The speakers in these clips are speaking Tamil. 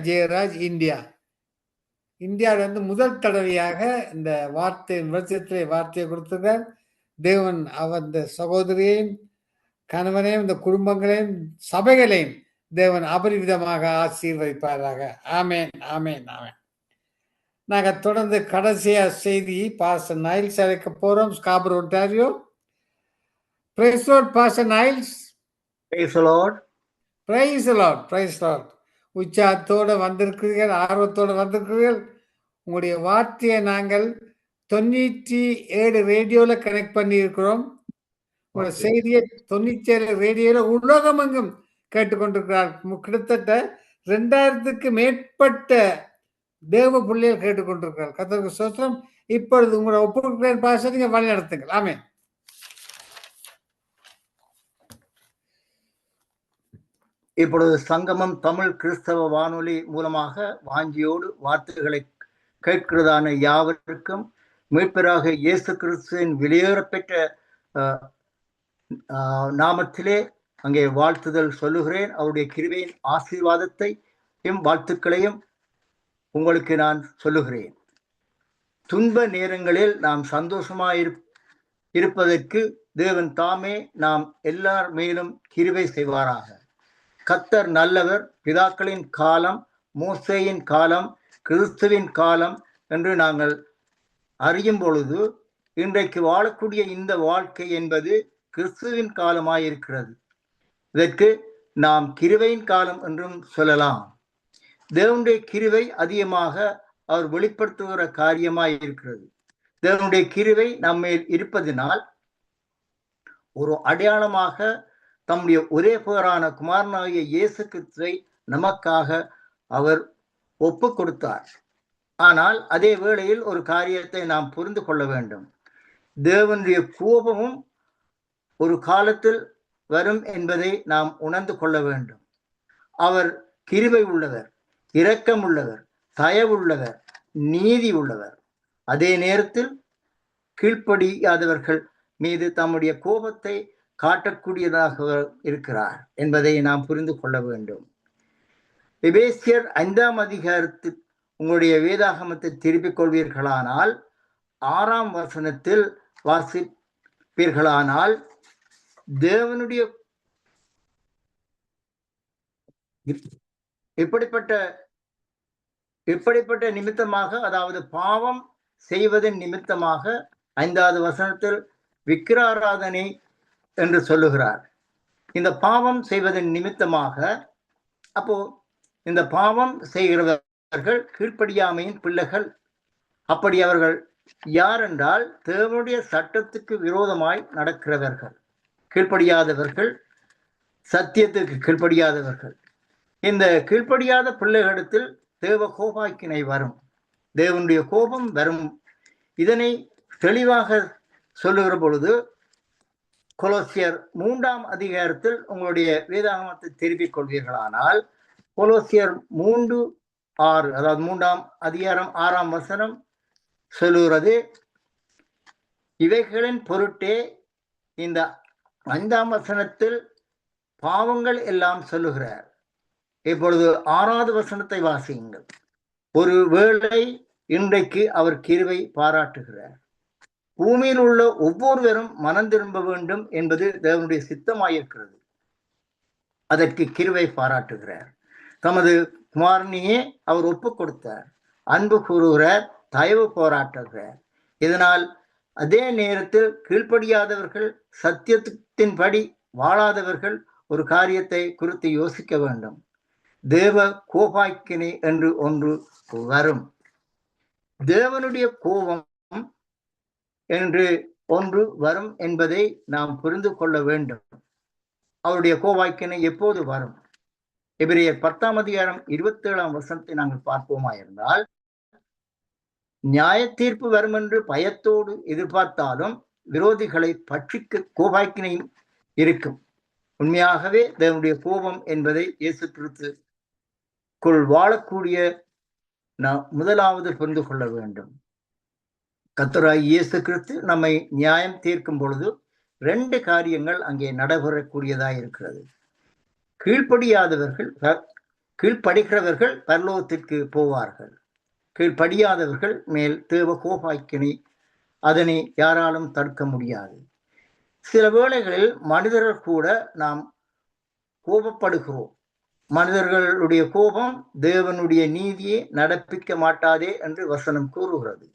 ஜெயராஜ், இந்தியா. இந்தியாவிலிருந்து முதல் தடவையாக இந்த வார்த்தையை கொடுத்திருக்கார். தேவன் அவர் இந்த சகோதரியையும் கணவனையும் இந்த குடும்பங்களையும் சபைகளையும் தேவன் அபரிவிதமாக ஆசீர்வதிப்பாராக. ஆமேன், ஆமேன், ஆமேன். நாங்க தொடர்ந்து கடைசியா செய்தி பாஸ்டர் நைல்ஸ் அழைக்க போறோம். Scarborough, Ontario. Praise Lord pastor Niles. Praise Lord. Praise Lord, praise Lord. உற்சாகத்தோடு வந்திருக்கிறீர்கள், ஆர்வத்தோடு வந்திருக்கிறீர்கள். உங்களுடைய வார்த்தையை நாங்கள் 97 ரேடியோல கனெக்ட் பண்ணி இருக்கிறோம். உங்களோட செய்தியை 97 ரேடியோல உலகமெங்கும் கேட்டுக்கொண்டிருக்கிறார். கிட்டத்தட்ட 2000க்கு மேற்பட்ட தேவ பிள்ளைகள் கேட்டுக்கொண்டிருக்கிறார். கர்த்தருக்கு ஸ்தோத்திரம். இப்பொழுது உங்களோட ஒப்புக்கொடுக்கிறேன் பாஸ்டர், நீங்க வழி நடத்துங்கள். ஆமென். இப்பொழுது சங்கமம் தமிழ் கிறிஸ்தவ வானொலி மூலமாக வாஞ்சியோடு வார்த்தைகளை கேட்கிறதான யாவருக்கும் மீட்பராக இயேசு கிறிஸ்துவின் வெளியேறப்பெற்ற நாமத்திலே அங்கே வாழ்த்துதல் சொல்லுகிறேன். அவருடைய கிருபையின் ஆசீர்வாதத்தையும் வாழ்த்துக்களையும் உங்களுக்கு நான் சொல்லுகிறேன். துன்ப நேரங்களில் நாம் சந்தோஷமாய் இருப்பதற்கு தேவன் தாமே நாம் எல்லார் மேலும் கிருபை செய்வாராக. கர்த்தர் நல்லவர். பிதாக்களின் காலம், மோசேயின் காலம், கிறிஸ்துவின் காலம் என்று நாங்கள் அறியும் பொழுது இன்றைக்கு வாழக்கூடிய இந்த வாழ்க்கை என்பது கிறிஸ்துவின் காலமாயிருக்கிறது. இதற்கு நாம் கிருபையின் காலம் என்றும் சொல்லலாம். தேவனுடைய கிருபை அதிகமாக அவர் வெளிப்படுத்துகிற காரியமாய் இருக்கிறது. தேவனுடைய கிருபை நம்மேல் இருப்பதினால் ஒரு அடையாளமாக தம்முடைய ஒரே பேரான குமாரனாகிய இயேசு கிறிஸ்துவை நமக்காக அவர் ஒப்பு கொடுத்தார். ஆனால் அதே வேளையில் ஒரு காரியத்தை நாம் புரிந்து கொள்ள வேண்டும். தேவனுடைய கோபமும் ஒரு காலத்தில் வரும் என்பதை நாம் உணர்ந்து கொள்ள வேண்டும். அவர் கிருபை உள்ளவர், இரக்கம் உள்ளவர், தயவுள்ளவர், நீதி உள்ளவர். அதே நேரத்தில் கீழ்ப்படியாதவர்கள் மீது தம்முடைய கோபத்தை காட்டக்கூடியதாக இருக்கிறார் என்பதை நாம் புரிந்து கொள்ள வேண்டும். எபேசியர் 5ஆம் அதிகாரத்தில் உங்களுடைய வேதாகமத்தை திருப்பிக் கொள்வீர்களானால் 6ஆம் வசனத்தில் வாசிப்பீர்களானால் தேவனுடைய இப்படிப்பட்ட நிமித்தமாக, அதாவது பாவம் செய்வதன் நிமித்தமாக 5வது வசனத்தில் விக்கிராராதனை என்று சொல்லுகிறார். இந்த பாவம் செய்வதன் நிமித்தமாக, அப்போ இந்த பாவம் செய்கிறவர்கள் கீழ்ப்படியாமையின் பிள்ளைகள். அப்படி அவர்கள் யார் என்றால் தேவனுடைய சட்டத்துக்கு விரோதமாய் நடக்கிறவர்கள், கீழ்ப்படியாதவர்கள், சத்தியத்துக்கு கீழ்ப்படியாதவர்கள். இந்த கீழ்ப்படியாத பிள்ளைகளிடத்தில் தேவ கோபாக்கினை வரும், தேவனுடைய கோபம் வரும். இதனை தெளிவாக சொல்லுகிற பொழுது கொலோசியர் 3ஆம் அதிகாரத்தில் உங்களுடைய வேதாகமத்தை திருப்பிக் கொள்வீர்களானால் கொலோசியர் 3:6, அதாவது 3ஆம் அதிகாரம் 6ஆம் வசனம் சொல்லுகிறது, இவைகளின் பொருட்டே இந்த 5ஆம் வசனத்தில் பாவங்கள் எல்லாம் சொல்லுகிறார். இப்பொழுது 6வது வசனத்தை வாசியுங்கள். ஒரு வேளை இன்றைக்கு அவர் கிருபை பாராட்டுகிறார். பூமியில் உள்ள ஒவ்வொருவரும் மனம் திரும்ப வேண்டும் என்பது தேவனுடைய சித்தமாயிருக்கிறது. அதற்கு கிருபை பாராட்டுகிறார். தமது குமாரனையே அவர் ஒப்பு கொடுத்தார், அன்பு கூறுகிறார், தயவு போராட்டுகிறார். இதனால் அதே நேரத்தில் கீழ்ப்படியாதவர்கள், சத்தியத்தின்படி வாழாதவர்கள் ஒரு காரியத்தை குறித்து யோசிக்க வேண்டும். தேவ கோபாக்கினை என்று ஒன்று வரும். தேவனுடைய கோபம் என்று ஒன்று வரும் என்பதை நாம் புரிந்து கொள்ள வேண்டும். அவருடைய கோபாக்கினை எப்போது வரும்? எபிரேயர் 10ஆம் அதிகாரம் 27ஆம் வசனத்தை நாங்கள் பார்ப்போமா இருந்தால், நியாய தீர்ப்பு வரும் என்று பயத்தோடு எதிர்பார்த்தாலும் விரோதிகளை பட்சிக்க கோபாக்கினையும் இருக்கும். உண்மையாகவே தேவனுடைய கோபம் என்பதை இயேசு கிறிஸ்துக்குள் வாழக்கூடிய நாம் முதலாவது புரிந்து கொள்ள வேண்டும். கர்த்தராகிய இயேசு கிறிஸ்து நம்மை நியாயம் தீர்க்கும் பொழுது 2 காரியங்கள் அங்கே நடைபெறக்கூடியதாக இருக்கிறது. கீழ்ப்படியாதவர்கள் கீழ்ப்படுகிறவர்கள் பரலோகத்திற்கு போவார்கள், கீழ்ப்படியாதவர்கள் மேல் தேவ கோபாக்கினை அதனை யாராலும் தடுக்க முடியாது. சில வேளைகளில் மனிதர்கள் கூட நாம் கோபப்படுகிறோம். மனிதர்களுடைய கோபம் தேவனுடைய நீதியை நடப்பிக்க மாட்டாதே என்று வசனம் கூறுகிறது.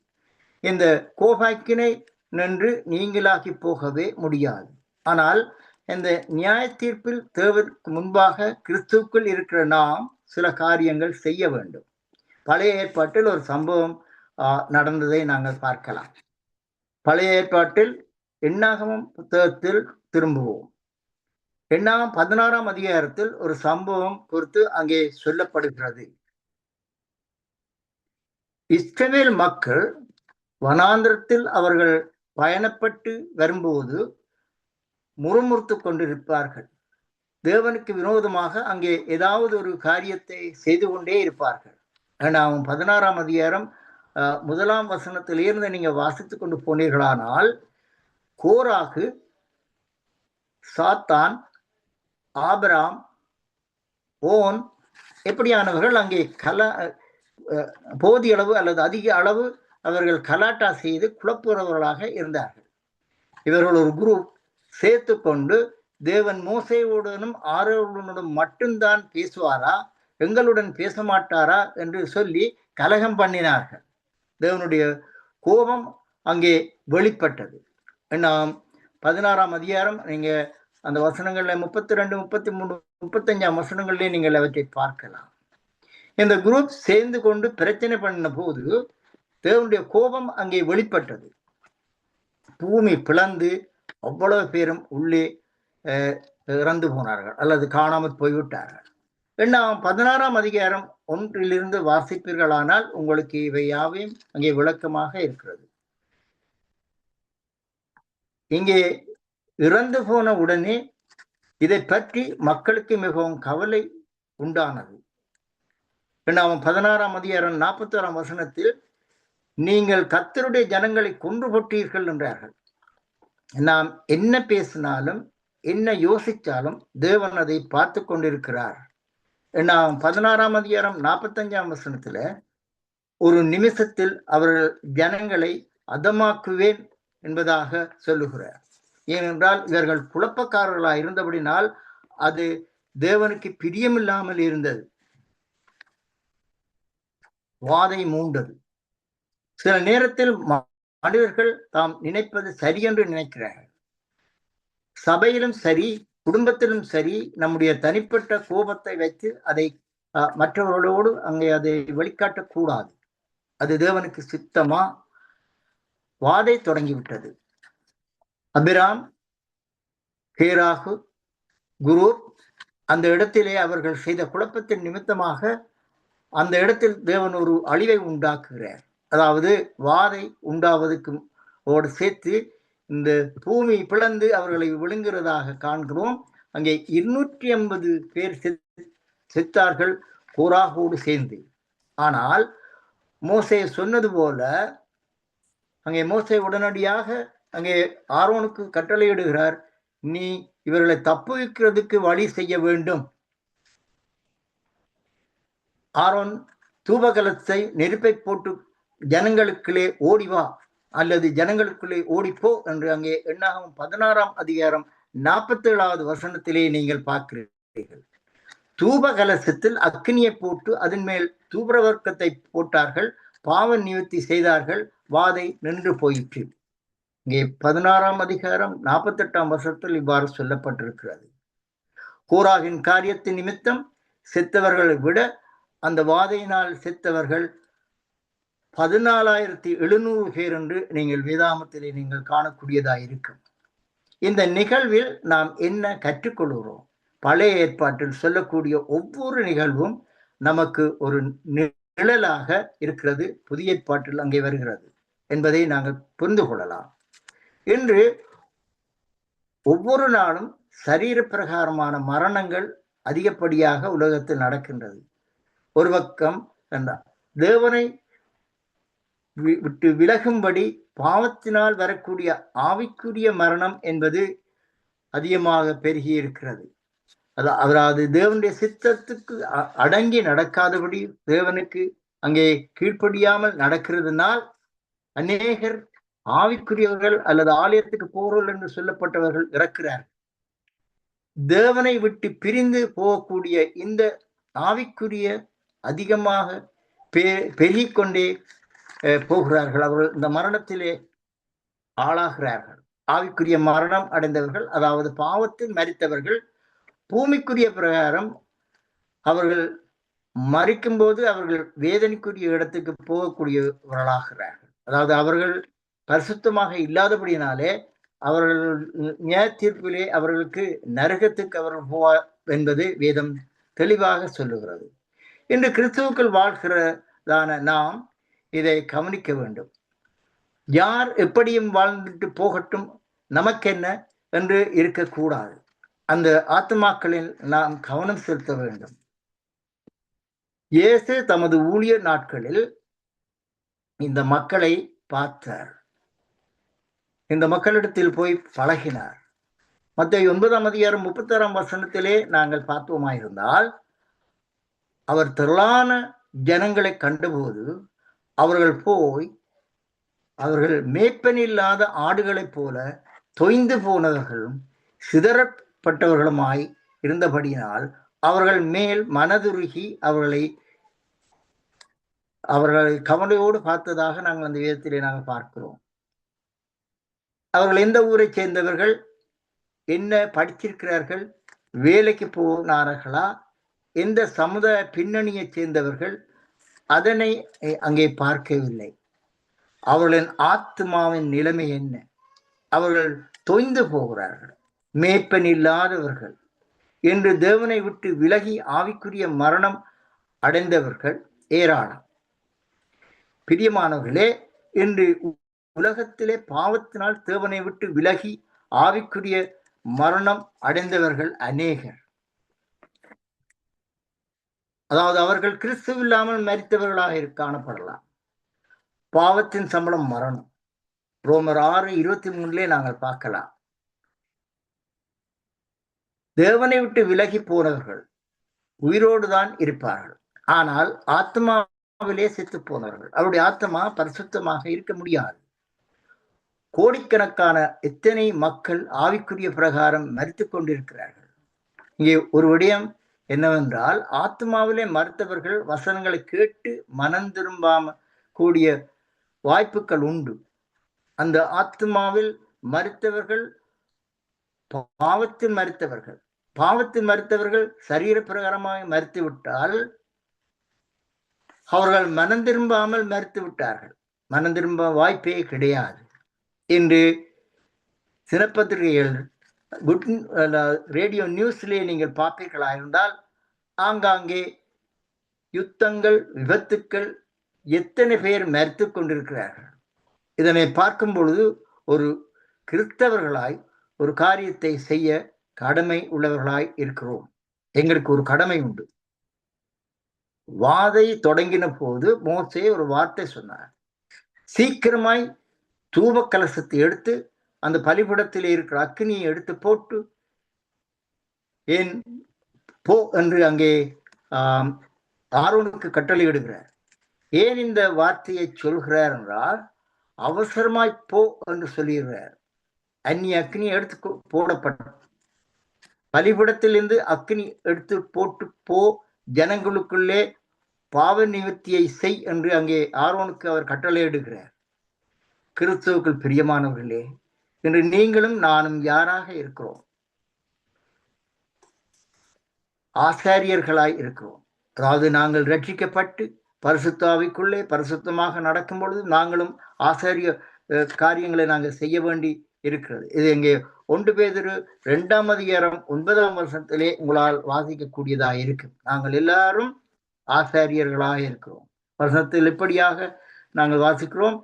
இந்த கோபாக்கினை நின்று நீங்களாகி போகவே முடியாது. ஆனால் இந்த நியாய தீர்ப்பில் தேவனுக்கு முன்பாக கிறிஸ்துவுக்குள் இருக்கிற நாம் சில காரியங்கள் செய்ய வேண்டும். பழைய ஏற்பாட்டில் ஒரு சம்பவம் நடந்ததை நாங்கள் பார்க்கலாம். பழைய ஏற்பாட்டில் எண்ணாகமம் புத்தகத்தில் திரும்புவோம். எண்ணாகம் 16ஆம் அதிகாரத்தில் ஒரு சம்பவம் குறித்து அங்கே சொல்லப்படுகிறது. இஸ்ரவேல் மக்கள் வனாந்திரத்தில் அவர்கள் பயணப்பட்டு வரும்போது முறுமுறுத்து கொண்டிருப்பார்கள். தேவனுக்கு விரோதமாக அங்கே ஏதாவது ஒரு காரியத்தை செய்து கொண்டே இருப்பார்கள். எண்ணாகம் 16ஆம் அதிகாரம் 1ஆம் வசனத்திலிருந்து நீங்க வாசித்துக் கொண்டு போனீர்களானால், கோராகு, சாத்தான், ஆபிராம், ஓன் எப்படியானவர்கள் அங்கே போதிய அளவு அல்லது அதிக அளவு அவர்கள் கலாட்டா செய்து குழப்புறவர்களாக இருந்தார்கள். இவர்கள் ஒரு குரூப் சேர்த்து கொண்டு தேவன் மோசேயுடனும் ஆரோனுடனும் மட்டும்தான் பேசுவாரா, எங்களுடன் பேச மாட்டாரா என்று சொல்லி கலகம் பண்ணினார்கள். தேவனுடைய கோபம் அங்கே வெளிப்பட்டது. நாம் 16ஆம் அதிகாரம் நீங்க அந்த வசனங்கள்ல 32, 33, 35ஆம் வசனங்கள்லேயே நீங்கள் அவற்றை பார்க்கலாம். இந்த குரூப் சேர்ந்து கொண்டு பிரச்சனை பண்ண போது தேவனுடைய கோபம் அங்கே வெளிப்பட்டது. பூமி பிளந்து அவ்வளவு பேரும் உள்ளே இறந்து போனார்கள் அல்லது காணாமல் போய்விட்டார்கள். எண்ணாம் 16ஆம் அதிகாரம் 1 வாசிப்பீர்களானால் உங்களுக்கு இவை யாவையும் அங்கே விளக்கமாக இருக்கிறது. இங்கே இறந்து போன உடனே இதை பற்றி மக்களுக்கு மிகவும் கவலை உண்டானது. எண்ணாம் 16ஆம் அதிகாரம் 41ஆம் வசனத்தில், நீங்கள் கர்த்தருடைய ஜனங்களை கொன்று போட்டீர்கள் என்றார்கள். நாம் என்ன பேசினாலும் என்ன யோசித்தாலும் தேவன் அதை பார்த்து கொண்டிருக்கிறார். நாம் 16ஆம் அதிகாரம் 45ஆம் வசனத்துல, ஒரு நிமிஷத்தில் அவர்கள் ஜனங்களை அதமாக்குவேன் என்பதாக சொல்லுகிறார். ஏனென்றால் இவர்கள் குழப்பக்காரர்களாக இருந்தபடினால் அது தேவனுக்கு பிரியமில்லாமல் இருந்தது. வாதை மூண்டது. சில நேரத்தில் மனிதர்கள் தாம் நினைப்பது சரி என்று நினைக்கிறார்கள். சபையிலும் சரி, குடும்பத்திலும் சரி, நம்முடைய தனிப்பட்ட கோபத்தை வைத்து அதை மற்றவர்களோடு அங்கே அதை வெளிக்காட்டக்கூடாது. அது தேவனுக்கு சித்தமா? வாதை தொடங்கிவிட்டது. அபிராம், கேராகு, குரு அந்த இடத்திலே அவர்கள் செய்த குழப்பத்தின் நிமித்தமாக அந்த இடத்தில் தேவன் ஒரு அழிவை உண்டாக்குகிறார். அதாவது வாதை உண்டாவதற்கு ஓடு சேர்த்து இந்த பூமி பிளந்து அவர்களை விழுங்குறதாக காண்கிறோம். அங்கே 250 பேர் செத்தார்கள் கோராகோடு சேர்ந்து. ஆனால் மோசே சொன்னது போல அங்கே மோசே உடனடியாக அங்கே ஆரோனுக்கு கட்டளையிடுகிறார், நீ இவர்களை தப்புவிக்கிறதுக்கு வழி செய்ய வேண்டும். ஆரோன் தூபகலத்தை நெருப்பை போட்டு ஜனங்களுக்குள்ளே ஓடிவா அல்லது ஜனங்களுக்குள்ளே ஓடிப்போ என்று அங்கே எண்ணாகம் 16ஆம் அதிகாரம் 47வது வசனத்திலே நீங்கள் பார்க்கிறீர்கள். தூபகலசத்தில் அக்னியை போட்டு அதன் மேல் தூபவர்க்கத்தை போட்டார்கள், பாவ நிவர்த்தி செய்தார்கள், வாதை நின்று போயிற்று. இங்கே 16ஆம் அதிகாரம் 48ஆம் வசனத்தில் இவ்வாறு சொல்லப்பட்டிருக்கிறது. கோராகின் காரியத்தின் நிமித்தம் செத்தவர்களை விட அந்த வாதையினால் செத்தவர்கள் 14,700 பேர் என்று நீங்கள் வேதாமத்திலே நீங்கள் காணக்கூடியதாயிருக்கும். இந்த நிகழ்வில் நாம் என்ன கற்றுக்கொள்கிறோம்? பழைய ஏற்பாட்டில் சொல்லக்கூடிய ஒவ்வொரு நிகழ்வும் நமக்கு ஒரு நிழலாக இருக்கிறது, புதிய ஏற்பாட்டில் அங்கே வருகிறது என்பதை நாங்கள் புரிந்து கொள்ளலாம். இன்று ஒவ்வொரு நாளும் சரீர பிரகாரமான மரணங்கள் அதிகப்படியாக உலகத்தில் நடக்கின்றது. ஒரு பக்கம் தேவனை விட்டு விலகும்படி பாவத்தினால் வரக்கூடிய ஆவிக்குரிய மரணம் என்பது அதிகமாக பெருகி இருக்கிறது. அதாவது தேவனுடைய சித்தத்துக்கு அடங்கி நடக்காதபடி தேவனுக்கு அங்கே கீழ்ப்படியாமல் நடக்கிறதுனால் அநேகர் ஆவிக்குரியவர்கள் அல்லது ஆலயத்துக்கு போறவர்கள் என்று சொல்லப்பட்டவர்கள் இறக்கிறார்கள். தேவனை விட்டு பிரிந்து போகக்கூடிய இந்த ஆவிக்குரிய அதிகமாக பெருகிக் கொண்டே போகிறார்கள். அவர்கள் இந்த மரணத்திலே ஆளாகிறார்கள். ஆவிக்குரிய மரணம் அடைந்தவர்கள், அதாவது பாவத்தில் மரித்தவர்கள், பூமிக்குரிய பிரகாரம் அவர்கள் மறிக்கும் போது அவர்கள் வேதனைக்குரிய இடத்துக்கு போகக்கூடியவர்களாகிறார்கள். அதாவது அவர்கள் பரிசுத்தமாக இல்லாதபடியினாலே அவர்கள் நியாய தீர்ப்பிலே அவர்களுக்கு நரகத்துக்கு அவர்கள் போவார் என்பது வேதம் தெளிவாக சொல்லுகிறது. இன்று கிறிஸ்துவுக்குள் வாழ்கிறதான நாம் இதை கவனிக்க வேண்டும். யார் எப்படியும் வாழ்ந்துட்டு போகட்டும், நமக்கென்ன என்று இருக்கக்கூடாது. அந்த ஆத்மாக்களில் நாம் கவனம் செலுத்த வேண்டும். இயேசு தமது ஊழிய நாட்களில் இந்த மக்களை பார்த்தார். இந்த மக்களிடத்தில் போய் பழகினார். மத்தேயு 9:36 நாங்கள் பார்த்தோமாயிருந்தால், அவர் திரளான ஜனங்களை கண்டபோது அவர்கள் போய் அவர்கள் மேய்ப்பனில்லாத ஆடுகளைப் போல தொய்ந்து போனவர்களும் சிதறப்பட்டவர்களுமாய் இருந்தபடியினால் அவர்கள் மேல் மனதுருகி அவர்களை கவலையோடு பார்த்ததாக நாங்கள் அந்த வேதத்திலே நாங்கள் பார்க்கிறோம். அவர்கள் எந்த ஊரை சேர்ந்தவர்கள், என்ன படிச்சிருக்கிறார்கள், வேலைக்கு போனார்களா, எந்த சமுதாய பின்னணியை சேர்ந்தவர்கள், அதனை அங்கே பார்க்கவில்லை. அவர்களின் ஆத்மாவின் நிலைமை என்ன? அவர்கள் தொய்ந்து போகிறார்கள், மேய்ப்பன் இல்லாதவர்கள் என்று தேவனை விட்டு விலகி ஆவிக்குரிய மரணம் அடைந்தவர்கள் ஏராளம். பிரியமானவர்களே, இன்று உலகத்திலே பாவத்தினால் தேவனை விட்டு விலகி ஆவிக்குரிய மரணம் அடைந்தவர்கள் அநேகர். அதாவது அவர்கள் கிறிஸ்துவில்லாமல் மரித்தவர்களாக காணப்படலாம். பாவத்தின் சம்பளம் மரணம். ரோமர் 6:23 நாங்கள் பார்க்கலாம். தேவனை விட்டு விலகி போனவர்கள் உயிரோடு தான் இருப்பார்கள், ஆனால் ஆத்மாவிலே செத்து போனவர்கள், அவருடைய ஆத்மா பரிசுத்தமாக இருக்க முடியாது. கோடிக்கணக்கான எத்தனை மக்கள் ஆவிக்குரிய பிரகாரம் மரித்து கொண்டிருக்கிறார்கள். இங்கே ஒரு விடயம் என்னவென்றால், ஆத்மாவிலே மறுத்தவர்கள் வசனங்களை கேட்டு மனம் திரும்பாம கூடிய வாய்ப்புகள் உண்டு. அந்த ஆத்மாவில் மறுத்தவர்கள் பாவத்தில் மறுத்தவர்கள் சரீர பிரகாரமாக மறுத்து விட்டால் அவர்கள் மனம் திரும்பாமல் மறுத்து விட்டார்கள். மனம் திரும்ப வாய்ப்பே கிடையாது என்று சினப்பத்திரிகைகள், ரேடியோ நியூஸ்லே நீங்கள் பார்ப்பீர்களாயிருந்தால் ஆங்காங்கே யுத்தங்கள், விபத்துக்கள், எத்தனை பேர் மறுத்து கொண்டிருக்கிறார்கள். இதனை பார்க்கும் பொழுது ஒரு கிறிஸ்தவர்களாய் ஒரு காரியத்தை செய்ய கடமை உள்ளவர்களாய் இருக்கிறோம். எங்களுக்கு ஒரு கடமை உண்டு. வாதை தொடங்கின போது மோசே ஒரு வார்த்தை சொன்னார். சீக்கிரமாய் தூப கலசத்தை எடுத்து அந்த பலிபீடத்தில் இருக்கிற அக்னியை எடுத்து போட்டு ஏன் போ என்று அங்கே ஆரோனுக்கு கட்டளையிடுகிறார். ஏன் இந்த வார்த்தையை சொல்கிறார் என்றால், அவசரமாய் போ என்று சொல்லுகிறார். அந்நிய அக்னி எடுத்து போடப்பட்ட பலிபீடத்திலிருந்து அக்னி எடுத்து போட்டு போ, ஜனங்களுக்குள்ளே பாவ நிவர்த்தியை செய் என்று அங்கே ஆரோனுக்கு அவர் கட்டளையிடுகிறார். கிறிஸ்துவுக்குள் பிரியமானவர்களே, இன்று நீங்களும் நானும் யாராக இருக்கிறோம்? ஆசாரியர்களாய் இருக்கிறோம். அதாவது நாங்கள் ரட்சிக்கப்பட்டு பரிசுத்தாவிக்குள்ளே பரிசுத்தமாக நடக்கும் பொழுது நாங்களும் ஆசாரிய காரியங்களை நாங்கள் செய்ய வேண்டி இருக்கிறது. இது இங்கே 1 பேதுரு 2:9 உங்களால் வாசிக்கக்கூடியதாக இருக்கு. நாங்கள் எல்லாரும் ஆசாரியர்களாக இருக்கிறோம். வசனத்தில் இப்படியாக நாங்கள் வாசிக்கிறோம்.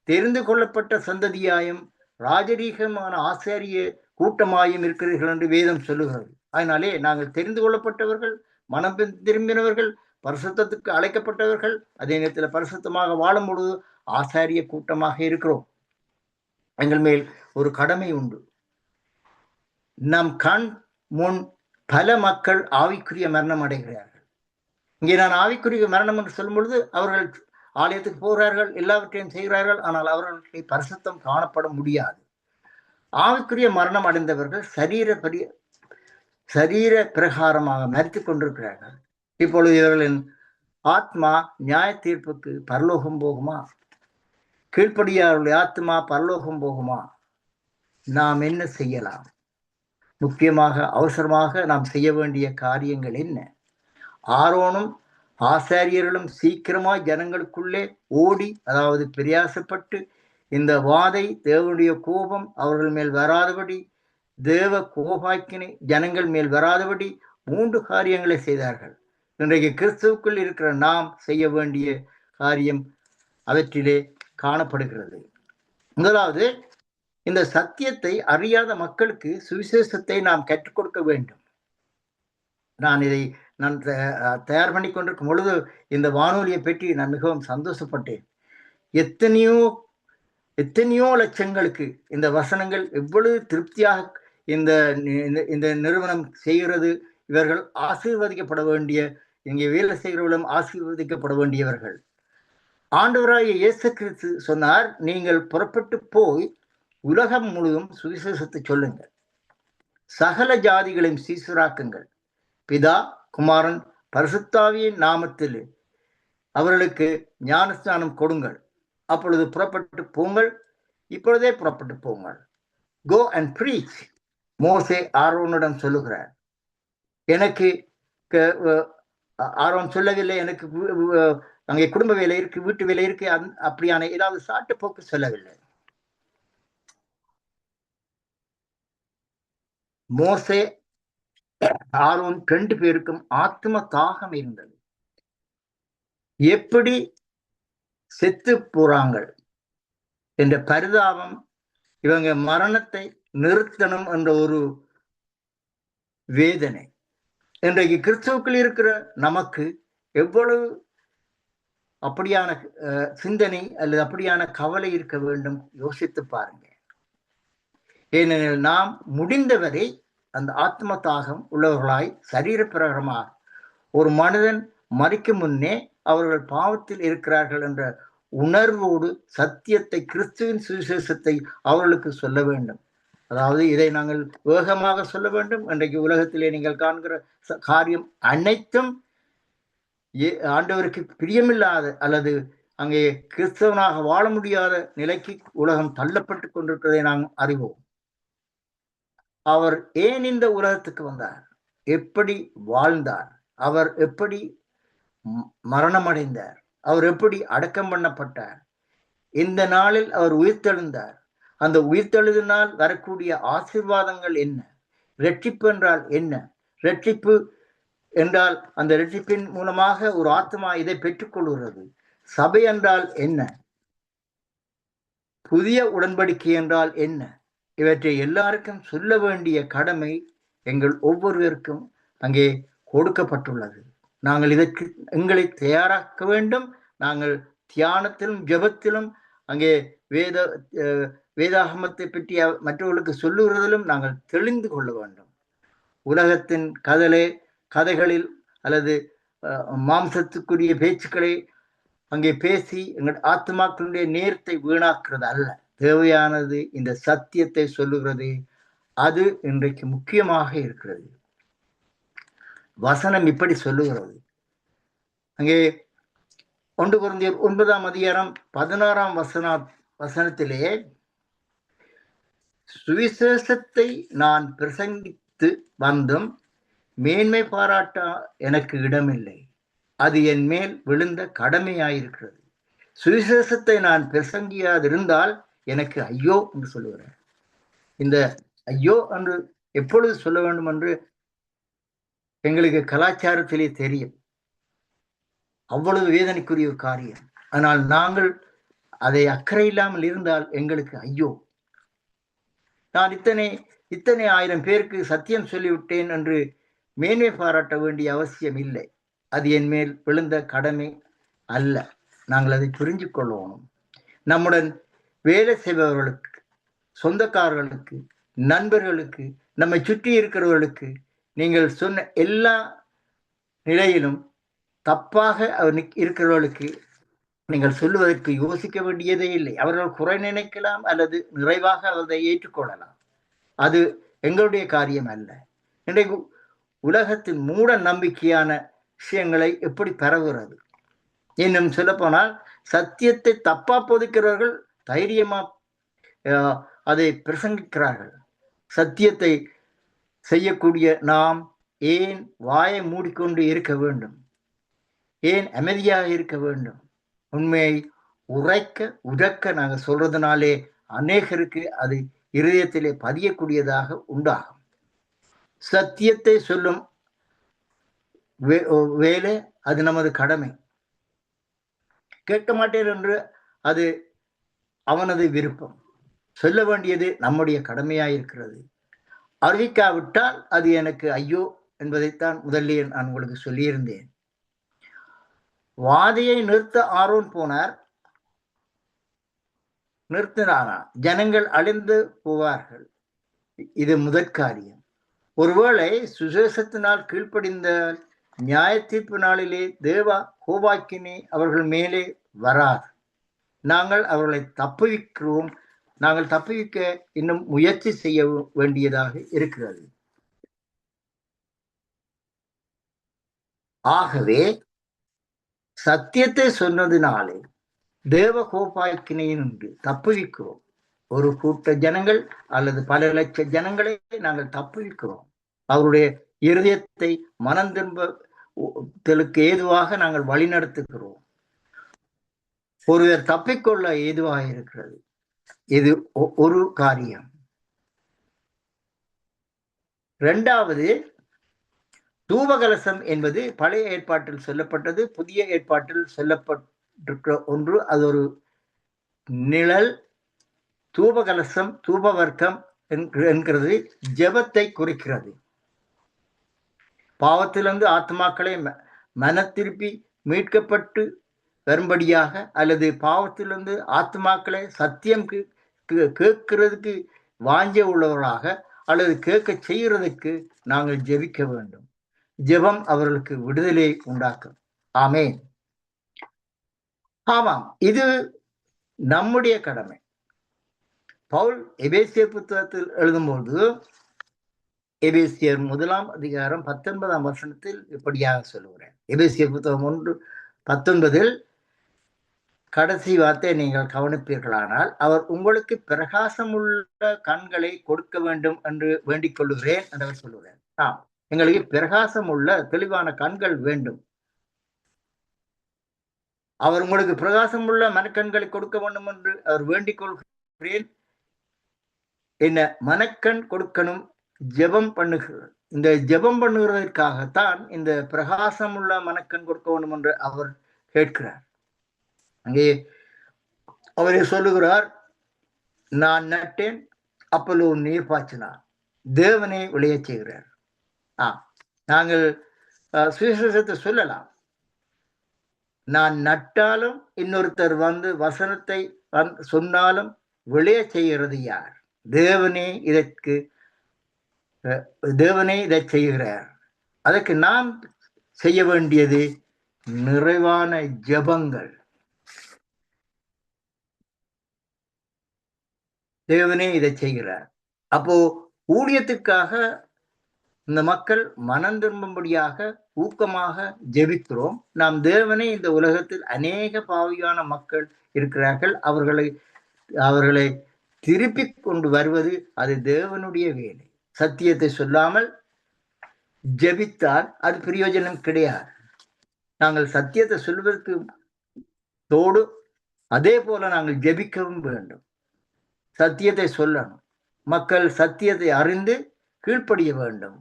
தெரிந்து கொள்ளப்பட்ட சந்ததியாயும் ராஜரீகமான ஆசாரிய கூட்டமாயும் இருக்கிறீர்கள் என்று வேதம் சொல்லுகிறது. அதனாலே நாங்கள் தெரிந்து கொள்ளப்பட்டவர்கள், மனம் திரும்பினவர்கள், பரிசுத்தத்துக்கு அழைக்கப்பட்டவர்கள், அதே நேரத்தில் பரிசுத்தமாக வாழும் பொழுது ஆசாரிய கூட்டமாக இருக்கிறோம். எங்கள் மேல் ஒரு கடமை உண்டு. நம் கண் முன் பல மக்கள் ஆவிக்குரிய மரணம் அடைகிறார்கள். இங்கே நான் ஆவிக்குரிய மரணம் என்று சொல்லும் பொழுது அவர்கள் ஆலயத்துக்கு போகிறார்கள், எல்லாவற்றையும் செய்கிறார்கள், ஆனால் அவர்களுக்கு பரிசுத்தம் காணப்பட முடியாது. ஆவிக்குரிய மரணம் அடைந்தவர்கள் சரீர பிரகாரமாக மரித்துக் கொண்டிருக்கிறார்கள். இப்பொழுது இவர்களின் ஆத்மா நியாய தீர்ப்புக்கு பரலோகம் போகுமா? கீழ்ப்படியாருடைய ஆத்மா பரலோகம் போகுமா? நாம் என்ன செய்யலாம்? முக்கியமாக அவசரமாக நாம் செய்ய வேண்டிய காரியங்கள் என்ன? ஆரோனும் ஆசாரியர்களும் சீக்கிரமாய் ஜனங்களுக்குள்ளே ஓடி, அதாவது பிரயாசப்பட்டு, இந்த வாதை தேவனுடைய கோபம் அவர்கள் மேல் வராதபடி, தேவ கோபாக்கினை ஜனங்கள் மேல் வராதபடி 3 காரியங்களை செய்தார்கள். இன்றைக்கு கிறிஸ்துவுக்குள் இருக்கிற நாம் செய்ய வேண்டிய காரியம் அவற்றிலே காணப்படுகிறது. முதலாவது, இந்த சத்தியத்தை அறியாத மக்களுக்கு சுவிசேஷத்தை நாம் கற்றுக் கொடுக்க வேண்டும். நான் தயார் பண்ணி கொண்டிருக்கும் பொழுது இந்த வானொலியை பற்றி நான் மிகவும் சந்தோஷப்பட்டேன். எத்தனையோ லட்சங்களுக்கு இந்த வசனங்கள் எவ்வளவு திருப்தியாக இந்த நிறுவனம் செய்கிறது. இவர்கள் ஆசீர்வதிக்கப்பட வேண்டிய, இங்கே வேலை செய்கிறவர்களும் ஆசீர்வதிக்கப்பட வேண்டியவர்கள். ஆண்டவராகிய இயேசு கிறிஸ்து சொன்னார், நீங்கள் புறப்பட்டு போய் உலகம் முழுவதும் சுவிசேஷத்தை சொல்லுங்கள், சகல ஜாதிகளையும் சீசுராக்குங்கள், பிதா குமாரன் பரிசுத்தாவியின் நாமத்தில் அவர்களுக்கு ஞானஸ்நானம் கொடுங்கள், அப்பொழுது புறப்பட்டு போங்கள், இப்பொழுதே புறப்பட்டு போங்கள். Go and preach. மோசே ஆரோனிடம் சொல்லுகிறார். எனக்கு ஆரோன் சொல்லவில்லை, எனக்கு அங்கே குடும்ப வேலை இருக்கு, வீட்டு வேலை இருக்கு, அப்படியான ஏதாவது சாட்டு போக்கு சொல்லவில்லை. மோசே ஆரோன் 2 பேருக்கும் ஆத்ம தாகம் இருந்தது. எப்படி செத்து போறாங்க என்ற பரிதாபம், இவங்க மரணத்தை நிறுத்தணும் என்ற ஒரு வேதனை. இன்றைக்கு கிறிஸ்துவுக்குள் இருக்கிற நமக்கு எவ்வளவு அப்படியான சிந்தனை அல்லது அப்படியான கவலை இருக்க வேண்டும், யோசித்து பாருங்க. ஏனெனில் நாம் முடிந்தவரை அந்த ஆத்ம தாகம் உள்ளவர்களாய் சரீர பிரகாரமாக, ஒரு மனிதன் மரிக்கும் முன்னே அவர்கள் பாவத்தில் இருக்கிறார்கள் என்ற உணர்வோடு சத்தியத்தை, கிறிஸ்துவின் சுவிசேஷத்தை அவர்களுக்கு சொல்ல வேண்டும். அதாவது இதை நாங்கள் வேகமாக சொல்ல வேண்டும். இன்றைக்கு உலகத்திலே நீங்கள் காண்கிற காரியம் அனைத்தும் ஆண்டவருக்கு பிரியமில்லாத அல்லது அங்கே கிறிஸ்தவனாக வாழ முடியாத நிலைக்கு உலகம் தள்ளப்பட்டு கொண்டிருக்கிறதை நாம் அறிவோம். அவர் ஏன் இந்த உலகத்துக்கு வந்தார்? எப்படி வாழ்ந்தார்? அவர் எப்படி மரணம் அடைந்தார்? அவர் எப்படி அடக்கம் பண்ணப்பட்டார்? இந்த நாளில் அவர் உயிர்த்தெழுந்தார். அந்த உயிர்த்தெழுதினால் வரக்கூடிய ஆசீர்வாதங்கள் என்ன? இரட்சிப்பு என்றால் என்ன? இரட்சிப்பு என்றால் அந்த இரட்சிப்பின் மூலமாக ஒரு ஆத்மா இதை பெற்றுக்கொள்கிறது. சபை என்றால் என்ன? புதிய உடன்படிக்கை என்றால் என்ன? இவற்றை எல்லாருக்கும் சொல்ல வேண்டிய கடமை எங்கள் ஒவ்வொருவருக்கும் அங்கே கொடுக்கப்பட்டுள்ளது. நாங்கள் இதற்கு எங்களை தயாராக்க வேண்டும். நாங்கள் தியானத்திலும் ஜெபத்திலும் அங்கே வேதாகமத்தை பற்றி மற்றவர்களுக்கு சொல்லுகிறதிலும் நாங்கள் தெளிந்து கொள்ள வேண்டும். உலகத்தின் கதைகளில் அல்லது மாம்சத்துக்குரிய பேச்சுக்களை அங்கே பேசி எங்கள் ஆத்மாக்களுடைய நேரத்தை வீணாக்குறது அல்ல. தேவையானது இந்த சத்தியத்தை சொல்லுகிறது. அது இன்றைக்கு முக்கியமாக இருக்கிறது. வசனம் இப்படி சொல்லுகிறது. அங்கே 1 கொரிந்தியர் 9ஆம் அதிகாரம் 16ஆம் வசனத்திலே, சுவிசேஷத்தை நான் பிரசங்கித்து வந்தும் மேன்மை பாராட்ட எனக்கு இடமில்லை, அது என் மேல் விழுந்த கடமையாயிருக்கிறது. சுவிசேஷத்தை நான் பிரசங்கியாதிருந்தால் எனக்கு ஐயோ என்று சொல்லுகிறேன். இந்த ஐயோ என்று எப்பொழுது சொல்ல வேண்டும் என்று எங்களுக்கு கலாச்சாரத்திலே தெரியும். அவ்வளவு வேதனைக்குரிய ஒரு காரியம். ஆனால் நாங்கள் அதை அக்கறை இல்லாமல் இருந்தால் எங்களுக்கு ஐயோ, நான் இத்தனை ஆயிரம் பேருக்கு சத்தியம் சொல்லிவிட்டேன் என்று மேன்மை பாராட்ட வேண்டிய அவசியம் இல்லை. அது என் மேல் விழுந்த கடமை அல்ல. நாங்கள் அதை புரிஞ்சு கொள்ளணும். நம்முடன் வேலை செய்பவர்களுக்கு, சொந்தக்காரர்களுக்கு, நண்பர்களுக்கு, நம்மை சுற்றி இருக்கிறவர்களுக்கு நீங்கள் சொன்ன எல்லா நிலையிலும் தப்பாக இருக்கிறவர்களுக்கு நீங்கள் சொல்லுவதற்கு யோசிக்க வேண்டியதே இல்லை. அவர்கள் குறை நினைக்கலாம் அல்லது நிறைவாக அதை ஏற்றுக்கொள்ளலாம். அது எங்களுடைய காரியம் அல்ல. இன்றைக்கு உலகத்தின் மூட நம்பிக்கையான விஷயங்களை எப்படி பரவுகிறது? இன்னும் சொல்ல போனால் சத்தியத்தை தப்பா போதிக்கிறவர்கள் தைரியமா அதை பிரசங்கிக்கிறார்கள். சத்தியத்தை செய்யக்கூடிய நாம் ஏன் வாயை மூடிக்கொண்டு இருக்க வேண்டும்? ஏன் அமைதியாக இருக்க வேண்டும்? உண்மையை உறக்க நாங்கள் சொல்றதுனாலே அநேகருக்கு அது இருதயத்திலே பதியக்கூடியதாக உண்டாகும். சத்தியத்தை சொல்லும் வேலை அது நமது கடமை. கேட்க மாட்டேன் என்று அது அவனது விருப்பம். சொல்ல வேண்டியது நம்முடைய கடமையாயிருக்கிறது. அறிவிக்காவிட்டால் அது எனக்கு ஐயோ என்பதைத்தான் முதலில் நான் உங்களுக்கு சொல்லியிருந்தேன். வாதையை நிறுத்த ஆரோன் போனார், நிறுத்தினாரா? ஜனங்கள் அழிந்து போவார்கள். இது முதற் காரியம். ஒருவேளை சுசேஷத்தினால் கீழ்ப்படிந்த நியாய தீர்ப்பு நாளிலே தேவா கோபாக்கினே அவர்கள் மேலே வராது. நாங்கள் அவர்களை தப்புவிக்கிறோம். நாங்கள் தப்புவிக்க இன்னும் முயற்சி செய்ய வேண்டியதாக இருக்கிறது. ஆகவே சத்தியத்தை சொன்னதினாலே தேவ கோபாக்கினையினின்று தப்புவிக்கிறோம். ஒரு கூட்ட ஜனங்கள் அல்லது பல லட்ச ஜனங்களை நாங்கள் தப்புவிக்கிறோம். அவருடைய இருதயத்தை மனம் திரும்பலுக்கு ஏதுவாக நாங்கள் வழிநடத்துகிறோம். ஒருவர் தப்பிக்கொள்ள ஏதுவாக இருக்கிறது. இது ஒரு காரியம். இரண்டாவது, தூபகலசம் என்பது பழைய ஏற்பாட்டில் சொல்லப்பட்டது, புதிய ஏற்பாட்டில் சொல்லப்பட்டிருக்கிற ஒன்று. அது ஒரு நிழல். தூபகலசம், தூபவர்க்கம் என்கிறது ஜெபத்தை குறிக்கிறது. பாவத்திலிருந்து ஆத்மாக்களை மன திருப்பி மீட்கப்பட்டு வரும்படியாக அல்லது பாவத்திலிருந்து ஆத்மாக்களை சத்தியம் கேட்கிறதுக்கு வாஞ்ச உள்ளவர்களாக அல்லது கேட்க செய்கிறதுக்கு நாங்கள் ஜெபிக்க வேண்டும். ஜெபம் அவர்களுக்கு விடுதலை உண்டாக்கும். ஆமேன். ஆமாம், இது நம்முடைய கடமை. பவுல் எபேசியர் புத்தகத்தில் எழுதும்போது எபேசியர் 1 அதிகாரம் 19 வசனத்தில் இப்படியாக சொல்லுகிறேன். எபேசியர் புத்தகம் 1:19 கடைசி வார்த்தை நீங்கள் கவனிப்பீர்களானால், அவர் உங்களுக்கு பிரகாசமுள்ள கண்களை கொடுக்க வேண்டும் என்று வேண்டிக் கொள்ளுகிறேன் என்று சொல்லுகிறேன். எங்களுக்கு பிரகாசமுள்ள தெளிவான கண்கள் வேண்டும். அவர் உங்களுக்கு பிரகாசமுள்ள மனக்கண்களை கொடுக்க வேண்டும் என்று அவர் வேண்டிக் கொள்கிறேன். என்ன மனக்கண் கொடுக்கணும்? ஜெபம் பண்ணுகிறார். இந்த ஜெபம் பண்ணுகிறதற்காகத்தான் இந்த பிரகாசமுள்ள மனக்கண் கொடுக்க வேண்டும் என்று அவர் கேட்கிறார். அங்கே அவரை சொல்லுகிறார், நான் நட்டேன், அப்பல்லோ நீர் பாய்ச்சினார், தேவனை விளைய செய்கிறார். நாங்கள் சுவிசேஷத்தை சொல்லலாம். நான் நட்டாலும் இன்னொருத்தர் வந்து வசனத்தை சொன்னாலும் விளைய செய்கிறது யார்? தேவனே இதை செய்கிறார். அதற்கு நாம் செய்ய வேண்டியது நிறைவான ஜெபங்கள். தேவனே இதை செய்கிறார். அப்போ ஊழியத்துக்காக இந்த மக்கள் மனம் திரும்பும்படியாக ஊக்கமாக ஜெபிக்கிறோம். நாம் தேவனே இந்த உலகத்தில் அநேக பாவியான மக்கள் இருக்கிறார்கள். அவர்களை திருப்பி கொண்டு வருவது அது தேவனுடைய வேலை. சத்தியத்தை சொல்லாமல் ஜெபித்தால் அது பிரயோஜனம் கிடையாது. நாங்கள் சத்தியத்தை சொல்வதற்கு தோடு அதே போல நாங்கள் ஜெபிக்கவும் வேண்டும். சத்தியத்தை சொல்லணும். மக்கள் சத்தியத்தை அறிந்து கீழ்ப்படிய வேண்டும்,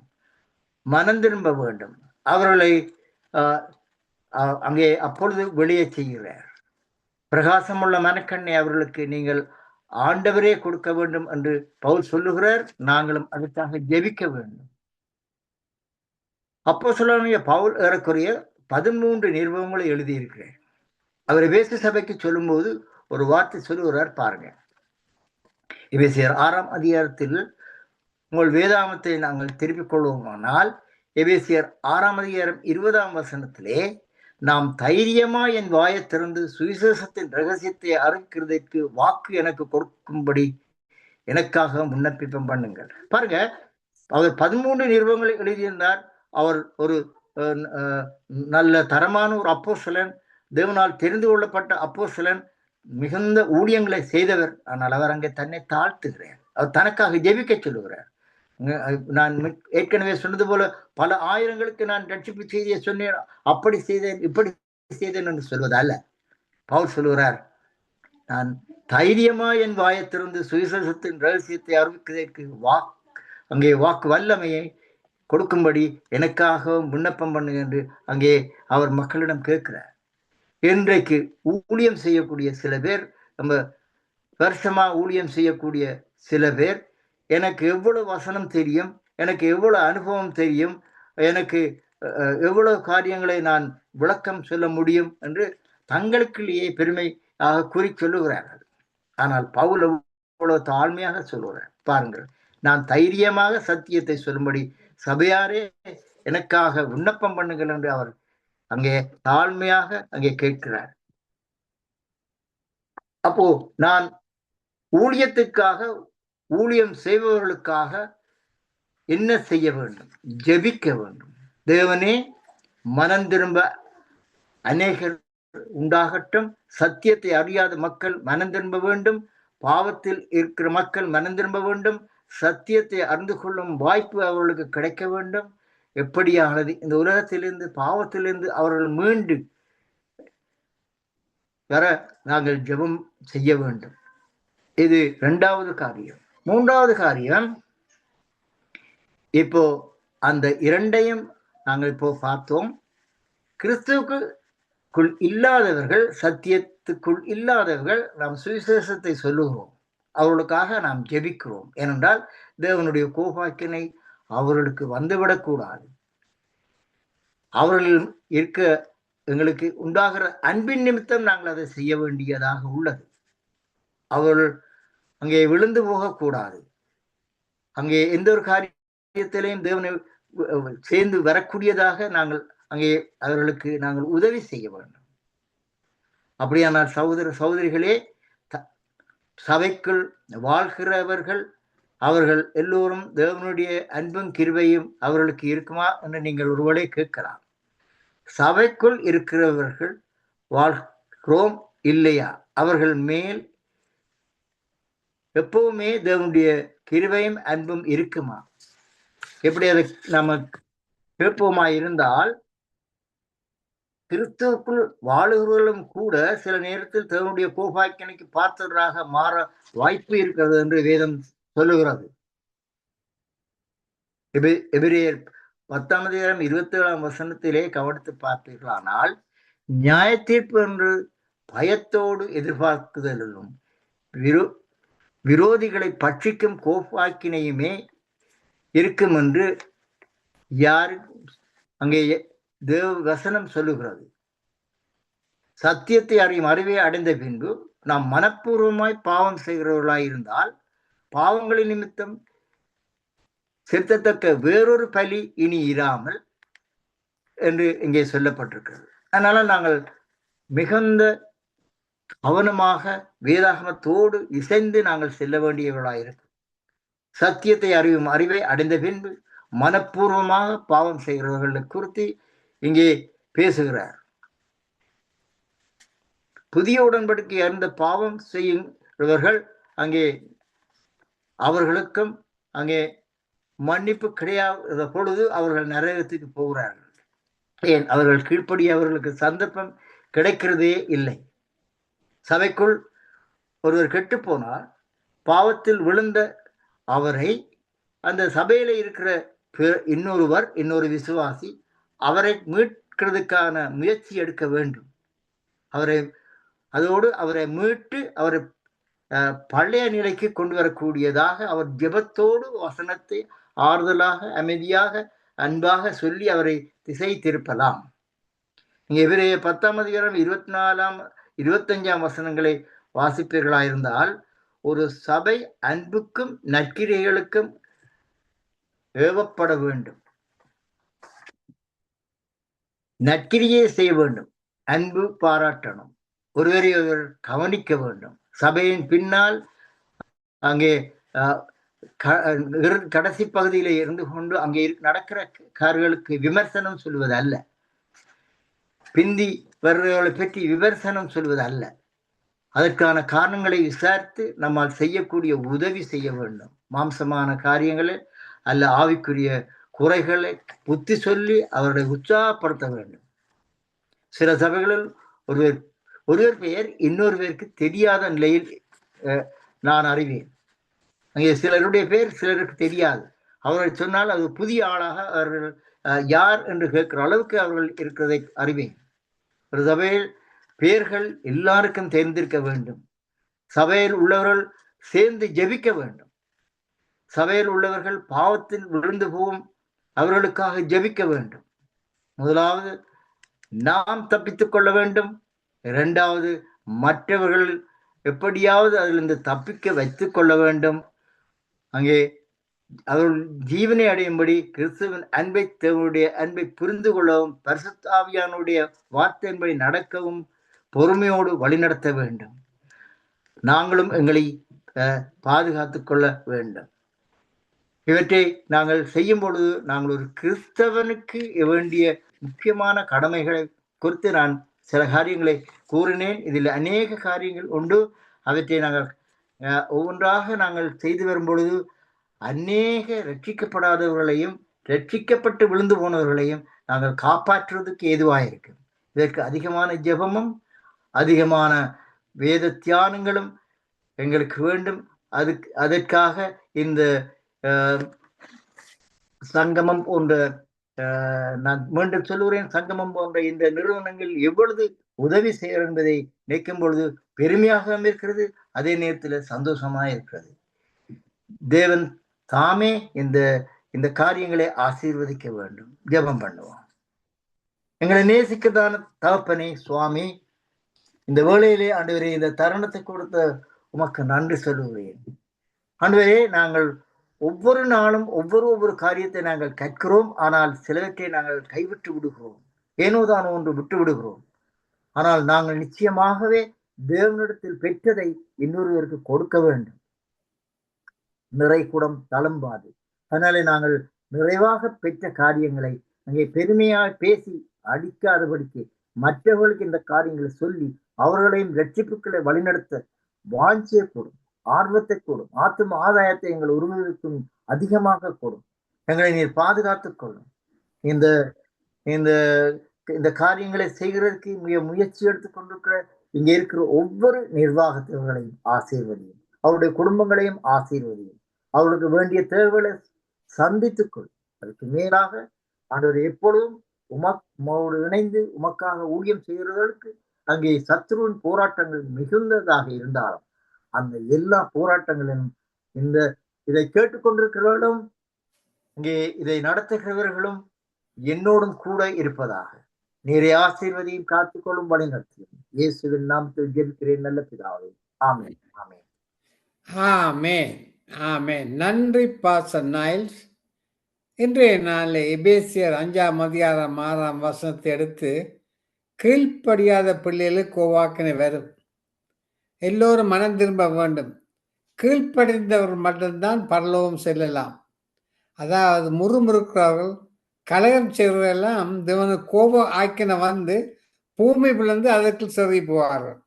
மனம் திரும்ப வேண்டும். அவர்களை அங்கே அப்பொழுது வெளியே செய்கிறார். பிரகாசமுள்ள மனக்கண்ணை அவர்களுக்கு நீங்கள் ஆண்டவரே கொடுக்க வேண்டும் என்று பவுல் சொல்லுகிறார். நாங்களும் அதற்காக ஜெபிக்க வேண்டும். அப்போஸ்தலனாகிய பவுல் ஏறக்குறைய 13 நிருபங்களை எழுதியிருக்கிறார். அவர் எபேசு சபைக்கு சொல்லும்போது ஒரு வார்த்தை சொல்லுகிறார், பாருங்க. எபேசியர் 6 அதிகாரத்தில் உங்கள் வேதாகமத்தை நாங்கள் திருப்பிக் கொள்வோமானால் எபேசியர் 6:20 நாம் தைரியமா என் வாயை திறந்து சுவிசேஷத்தின் ரகசியத்தை அறிக்கிறதற்கு வாக்கு எனக்கு கொடுக்கும்படி எனக்காக விண்ணப்பிப்பம் பண்ணுங்கள். பாருங்க, அவர் 13 நிருபங்களை எழுதியிருந்தார். அவர் ஒரு நல்ல தரமான ஒரு அப்போஸ்தலன், தேவனால் தெரிந்து கொள்ளப்பட்ட அப்போஸ்தலன், மிகுந்த ஊழியங்களை செய்தவர். ஆனால் அவர் அங்கே தன்னை தாழ்த்துகிறார். அவர் தனக்காக ஜெபிக்க சொல்லுகிறார். நான் ஏற்கனவே சொன்னது போல பல ஆயிரங்களுக்கு நான் ரட்சிப்பு செய்தியை சொன்னேன், அப்படி செய்தேன், இப்படி செய்தேன் என்று சொல்வதல்ல. பவுல் சொல்லுகிறார், நான் தைரியமா என் வாயை திறந்து சுவிசேஷத்தின் ரகசியத்தை அறிவிக்கிறதற்கு அங்கே வாக்கு வல்லமையை கொடுக்கும்படி எனக்காக விண்ணப்பம் பண்ணுங்க என்று அங்கே அவர் மக்களிடம் கேட்கிறார். இன்றைக்கு ஊழியம் செய்யக்கூடிய சில பேர், நம்ம வருஷமா ஊழியம் செய்யக்கூடிய சில பேர், எனக்கு எவ்வளவு வசனம் தெரியும், எனக்கு எவ்வளவு அனுபவம் தெரியும், எனக்கு எவ்வளவு காரியங்களை நான் விளக்கம் சொல்ல முடியும் என்று தங்களுக்குள்ளேயே பெருமையாக கூறி சொல்லுகிறார்கள். ஆனால் பவுல் எவ்வளவு தாழ்மையாக சொல்லுகிறார் பாருங்கள். நான் தைரியமாக சத்தியத்தை சொல்லும்படி சபையாரே எனக்காக விண்ணப்பம் பண்ணுங்கள் என்று அவர் அங்கே தாழ்மையாக அங்கே கேட்கிறார். அப்போ நான் ஊழியத்துக்காக, ஊழியம் செய்பவர்களுக்காக என்ன செய்ய வேண்டும்? ஜெபிக்க வேண்டும். தேவனே, மனம் திரும்ப அநேகர் உண்டாகட்டும், சத்தியத்தை அறியாத மக்கள் மனம் திரும்ப வேண்டும், பாவத்தில் இருக்கிற மக்கள் மனம் திரும்ப வேண்டும், சத்தியத்தை அறிந்து கொள்ளும் வாய்ப்பு அவர்களுக்கு கிடைக்க வேண்டும். எப்படியானது இந்த உலகத்திலிருந்து, பாவத்திலிருந்து அவர்கள் மீண்டு வர நாங்கள் ஜெபம் செய்ய வேண்டும். இது 2வது காரியம். 3வது காரியம், இப்போ அந்த 2ஐயும் நாங்கள் இப்போ பார்த்தோம். கிறிஸ்துவுக்குள் இல்லாதவர்கள், சத்தியத்துக்குள் இல்லாதவர்கள், நாம் சுவிசேஷத்தை சொல்லுகிறோம், அவர்களுக்காக நாம் ஜெபிக்கிறோம். ஏனென்றால் தேவனுடைய கோபாக்கினை அவர்களுக்கு வந்துவிடக்கூடாது. அவர்கள் இருக்க எங்களுக்கு உண்டாகிற அன்பின் நிமித்தம் நாங்கள் அதை செய்ய வேண்டியதாக உள்ளது. அவர்கள் அங்கே விழுந்து போகக்கூடாது. அங்கே எந்த ஒரு காரியத்திலையும் தேவனை சேர்ந்து வரக்கூடியதாக நாங்கள் அங்கே அவர்களுக்கு நாங்கள் உதவி செய்ய வேண்டும். அப்படியானால் சகோதர சகோதரிகளே, சபைக்குள் வாழ்கிறவர்கள் அவர்கள் எல்லோரும் தேவனுடைய அன்பும் கிருபையும் அவர்களுக்கு இருக்குமா என்று நீங்கள் ஒருவேளை கேட்கலாம். சபைக்குள் இருக்கிறவர்கள் வாழ்கிறோம் இல்லையா, அவர்கள் மேல் எப்பவுமே தேவனுடைய கிருபையும் அன்பும் இருக்குமா? எப்படி அதை நம்ம கேட்போமா இருந்தால், கிறிஸ்துவுக்குள் வாழுகிறவர்களும் கூட சில நேரத்தில் தேவனுடைய கோபாக்கினைக்கு பாத்திரராக மாற வாய்ப்பு இருக்கிறது என்று வேதம் சொல்லுகிறது. எபிரேயர் 10:27 கவனித்து பார்த்தீர்களானால், நியாய தீர்ப்பு என்று பயத்தோடு எதிர்பார்க்குதலும் விரோதிகளை பட்சிக்கும் கோபாக்கினையுமே இருக்கும் என்று யார் அங்கே தேவ வசனம் சொல்லுகிறது. சத்தியத்தை அறியும் அறிவை அடைந்த பின்பு நாம் மனப்பூர்வமாய் பாவம் செய்கிறவர்களாய் இருந்தால், பாவங்களின் நிமித்தம் செலுத்தத்தக்க வேறொரு பலி இனி இராமல் என்று இங்கே சொல்லப்பட்டிருக்கிறது. அதனால நாங்கள் மிகுந்த கவனமாக வேதாகமத்தோடு இசைந்து நாங்கள் செல்ல வேண்டியவர்களாயிருக்கும். சத்தியத்தை அறிவும் அறிவை அடைந்த பின்பு மனப்பூர்வமாக பாவம் செய்கிறவர்களை குறித்து இங்கே பேசுகிறார். புதிய உடன்படிக்கை அறிந்த பாவம் செய்கிறவர்கள் அங்கே அவர்களுக்கும் அங்கே மன்னிப்பு கிடையாத பொழுது அவர்கள் நரகத்துக்கு போகிறார்கள். ஏன்? அவர்கள் கீழ்ப்படி அவர்களுக்கு சந்தர்ப்பம் கிடைக்கிறதே இல்லை. சபைக்குள் ஒருவர் கெட்டு போனார், பாவத்தில் விழுந்த அவரை அந்த சபையில இருக்கிற இன்னொருவர், இன்னொரு விசுவாசி அவரை மீட்கிறதுக்கான முயற்சி எடுக்க வேண்டும். அவரை மீட்டு அவரை பழைய நிலைக்கு கொண்டு வரக்கூடியதாக அவர் ஜெபத்தோடு வசனத்தை ஆறுதலாக, அமைதியாக, அன்பாக சொல்லி அவரை திசை திருப்பலாம். இங்கே எபிரேயர் 10:24-25 வாசிப்பீர்களாயிருந்தால், ஒரு சபை அன்புக்கும் நற்கிரைகளுக்கும் ஏவப்பட வேண்டும். நற்கிரியை செய்ய வேண்டும், அன்பு பாராட்டணும், ஒருவரை ஒருவர் கவனிக்க வேண்டும். சபையின் பின்னால் அங்கே கடைசி பகுதியில இருந்து கொண்டு அங்கே நடக்கிற கார்களுக்கு விமர்சனம் சொல்வது அல்ல, பிந்தி வர்றவர்களை பற்றி விமர்சனம் சொல்வது அல்ல. அதற்கான காரணங்களை விசாரித்து நம்மால் செய்யக்கூடிய உதவி செய்ய வேண்டும். மாம்சமான காரியங்களை அல்ல ஆவிக்குரிய குறைகளை புத்தி சொல்லி அவர்களை உற்சாகப்படுத்த வேண்டும். சில சபைகளில் ஒருவர் பெயர் இன்னொரு பேருக்கு தெரியாத நிலையில் நான் அறிவேன். அங்கே சிலருடைய பெயர் சிலருக்கு தெரியாது. அவர்கள் சொன்னால் அது புதிய ஆளாக அவர்கள் யார் என்று கேட்கிற அளவுக்கு அவர்கள் இருக்கிறதை அறிவேன். ஒரு சபையில் பெயர்கள் எல்லாருக்கும் தெரிந்திருக்க வேண்டும். சபையில் உள்ளவர்கள் சேர்ந்து ஜெபிக்க வேண்டும். சபையில் உள்ளவர்கள் பாவத்தில் விழுந்து போகும் அவர்களுக்காக ஜெபிக்க வேண்டும். முதலாவது நாம் தப்பித்துக் கொள்ள வேண்டும். இரண்டாவது மற்றவர்கள் எப்படியாவது அதிலிருந்து தப்பிக்க வைத்துக் கொள்ள வேண்டும். அங்கே அவர்கள் ஜீவனை அடையும்படி கிறிஸ்துவின் அன்பை, தேவனுடைய அன்பை புரிந்து கொள்ளவும், பரிசுத்த ஆவியானுடைய வார்த்தையின்படி நடக்கவும் பொறுமையோடு வழிநடத்த வேண்டும். நாங்களும் எங்களை பாதுகாத்துக் கொள்ள வேண்டும். இவற்றை நாங்கள் செய்யும் பொழுது நாங்கள் ஒரு கிறிஸ்தவனுக்கு வேண்டிய முக்கியமான கடமைகளை குறித்து நான் சில காரியங்களை கூறினேன். இதில் அநேக காரியங்கள் உண்டு. அவற்றை நாங்கள் ஒவ்வொன்றாக நாங்கள் செய்து வரும் பொழுது அநேக ரட்சிக்கப்படாதவர்களையும் ரட்சிக்கப்பட்டு விழுந்து போனவர்களையும் நாங்கள் காப்பாற்றுவதற்கு ஏதுவாக இருக்கு. இதற்கு அதிகமான ஜெபமும் அதிகமான வேத தியானங்களும் எங்களுக்கு வேண்டும். அதற்காக இந்த சங்கமம் போன்ற, நான் மீண்டும் சொல்லுகிறேன், சங்கமம் போன்ற இந்த நிறுவனங்கள் எவ்வளவு உதவி செய்ய என்பதை நினைக்கும் பொழுது பெருமையாக இருக்கிறது, அதே நேரத்தில் சந்தோஷமாக இருக்கிறது. தேவன் தாமே இந்த காரியங்களை ஆசீர்வதிக்க வேண்டும். ஜெபம் பண்ணுவோம். எங்களை நேசிக்கதான தகப்பனே சுவாமி, இந்த வேளையிலே ஆண்டவரே இந்த தருணத்தை கொடுத்த உமக்கு நன்றி சொல்லுகிறேன். ஆண்டவரே, நாங்கள் ஒவ்வொரு நாளும் ஒவ்வொரு காரியத்தை நாங்கள் கற்கிறோம். ஆனால் சிலவற்றை நாங்கள் கைவிட்டு விடுகிறோம், ஏனோதான் ஒன்று விட்டு விடுகிறோம். ஆனால் நாங்கள் நிச்சயமாகவே தேவனிடத்தில் பெற்றதை இன்னொருவருக்கு கொடுக்க வேண்டும். நிறை குடம் தளம்பாது. அதனாலே நாங்கள் நிறைவாக பெற்ற காரியங்களை அங்கே பெருமையாக பேசி அடிக்காதபடிக்கு மற்றவர்களுக்கு இந்த காரியங்களை சொல்லி அவர்களையும் ரட்சிப்புகளை வழிநடத்த வாஞ்சியை கூடும், ஆர்வத்தை கூடும், ஆத்தும ஆதாயத்தை எங்கள் உருவத்திற்கும் அதிகமாக கூடும். எங்களை நீர் பாதுகாத்துக் கொள்ளும். இந்த இந்த இந்த காரியங்களை செய்கிறதுக்கு முயற்சி எடுத்துக் கொண்டிருக்கிற இங்க இருக்கிற ஒவ்வொரு நிர்வாகத்தவர்களையும் ஆசீர்வதியும், அவருடைய குடும்பங்களையும் ஆசீர்வதியும், அவர்களுக்கு வேண்டிய தேவைகளை சந்தித்துக் கொள். அதுக்கு மேலாக ஆண்டவர் எப்பொழுதும் உமோடு இணைந்து உமக்காக ஊழியம் செய்கிறவர்களுக்கு அங்கே சத்ருவின் போராட்டங்கள் மிகுந்ததாக இருந்தாலும் அந்த எல்லா போராட்டங்களிலும் இதை கேட்டுக்கொண்டிருக்கிறவர்களும் இங்கே இதை நடத்துகிறவர்களும் என்னோடும் கூட இருப்பதாக நீரை ஆசீர்வதியும் காத்துக்கொள்ளும் வழி நடத்தியும் இயேசுவின் நாமத்தில் ஜெபிக்கிறேன் நல்ல பிதாவே. ஆமென். ஆமென். ஆமென். ஆமென். நன்றி பாஸ்டர் நைல்ஸ். இன்றைய நாளில் எபேசியர் 5:6 எடுத்து கீழ்ப்படியாத பிள்ளைகளுக்கு கோவாக்கினை வரும், எல்லோரும் மனம் திரும்ப வேண்டும், கீழ்ப்படிந்தவர் மட்டும்தான் பரலோகம் செல்லலாம். அதாவது முறுமுறுக்கிறவர்கள் கலகம் செய்வதெல்லாம் தேவனு கோப ஆக்கின வந்து பூமி பிளந்து அதற்கு சிறி போவார்கள்.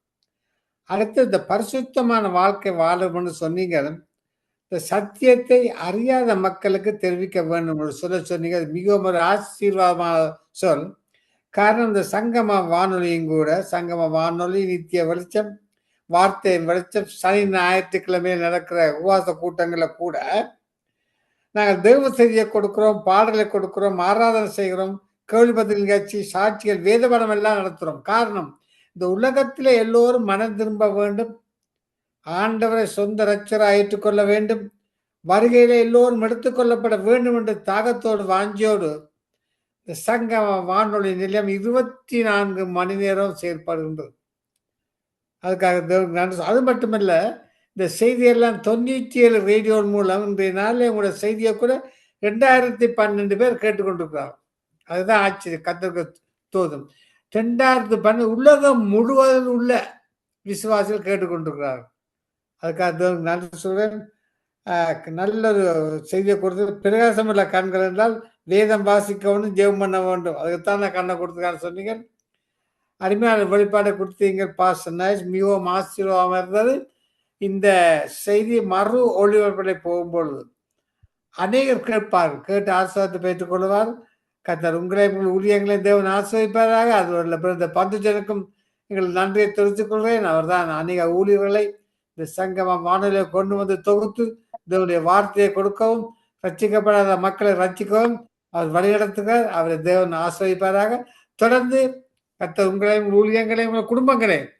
அடுத்து இந்த பரிசுத்தமான வாழ்க்கை வாழும்னு சொன்னீங்க. இந்த சத்தியத்தை அறியாத மக்களுக்கு தெரிவிக்க வேண்டும் என்று சொன்னீங்க. அது மிகவும் ஒரு ஆசீர்வாதமான சொல். காரணம் இந்த சங்கம வானொலியும் கூட, சங்கம வானொலி நித்திய வெளிச்சம், வார்த்தையின் வெளிச்சம், சனி ஞாயிற்றுக்கிழமையில் நடக்கிற உபவாச கூட்டங்களில் கூட நாங்கள் தெய்வ செய்தியை கொடுக்கிறோம், பாடலை கொடுக்கிறோம், ஆராதனை செய்கிறோம், கேள்வி பதில் நிகழ்ச்சி, சாட்சிகள், வேதபடம் எல்லாம் நடத்துகிறோம். காரணம், இந்த உலகத்தில் எல்லோரும் மனம் திரும்ப வேண்டும், ஆண்டவரை சொந்த ரட்சராக ஏற்றுக்கொள்ள வேண்டும், வருகையில எல்லோரும் எடுத்துக்கொள்ளப்பட வேண்டும் என்ற தாகத்தோடு வாஞ்சியோடு இந்த சங்கம வானொலி நிலையம் 24 மணி நேரம் செயல்படுகின்றது. அதுக்காக நன்றி. அது மட்டுமல்ல, இந்த செய்தியெல்லாம் 97 ரேடியோ மூலம் இன்றைய நாளில் உங்களோட செய்தியை கூட 2012 பேர் கேட்டுக்கொண்டிருக்கிறாங்க. அதுதான் ஆச்சரியம். கர்த்தருக்கு தோதும். 2012 உலகம் முழுவதும் உள்ள விசுவாசிகள் கேட்டுக்கொண்டிருக்கிறார்கள். அதுக்காக நன்றி சொல்வேன். நல்ல ஒரு செய்தியை கொடுத்து, பிரகாசமுள்ள கண்கள் என்றால் வேதம் வாசிக்கவும் ஜெபம் பண்ண வேண்டும். அதுக்குத்தான் நான் கண்ணை கொடுத்துக்கான்னு சொன்னீங்க. அருமையான வெளிப்பாடை கொடுத்தீங்க பாஸ்டர் நைஸ். மிகவும் ஆசீர்வாதமாக இருந்தது. இந்த செய்தி மறு ஒளிபரப்பிலே போகும்பொழுது அநேகர் கேட்பார்கள், கேட்டு ஆசீர்வாதத்தை பெற்றுக் கொள்வார். கர்த்தர் உங்களை ஊழியங்களை தேவன் ஆசிரியப்பாராக. அது இந்த பந்துஜனுக்கும் எங்கள் நன்றியை தெரிவித்துக் கொள்கிறேன். அவர்தான் அநேக ஊழியர்களை இந்த சங்கம வானொலியை கொண்டு வந்து தொகுத்து தேவனுடைய வார்த்தையை கொடுக்கவும், ரட்சிக்கப்படாத மக்களை ரட்சிக்கவும் அவர் வழிநடத்துகிறார். அவரை தேவன் ஆசிரியப்பாராக. தொடர்ந்து கர்த்தர் உங்களையும் ஊழியங்களையும் உங்கள் குடும்பங்களையும்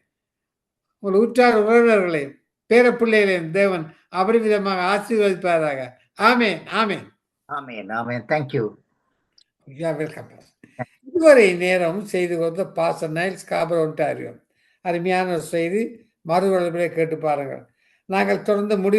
உங்கள் உற்றார் உறவினர்களையும் பேர பிள்ளைகளையும் தேவன் அபரிவிதமாக ஆசீர்வதிப்பாராக. ஆமேன், ஆமேன், ஆமேன், ஆமேன். தேங்க்யூ. வெல்கம். இதுவரை நேரம் செய்து கொடுத்த பாஸ்டர் நைல்ஸ் காபர் ஒன்டாரியோ. அருமையான ஒரு செய்தி, மறுவழி கேட்டு பாருங்கள். நாங்கள் தொடர்ந்து முடிவு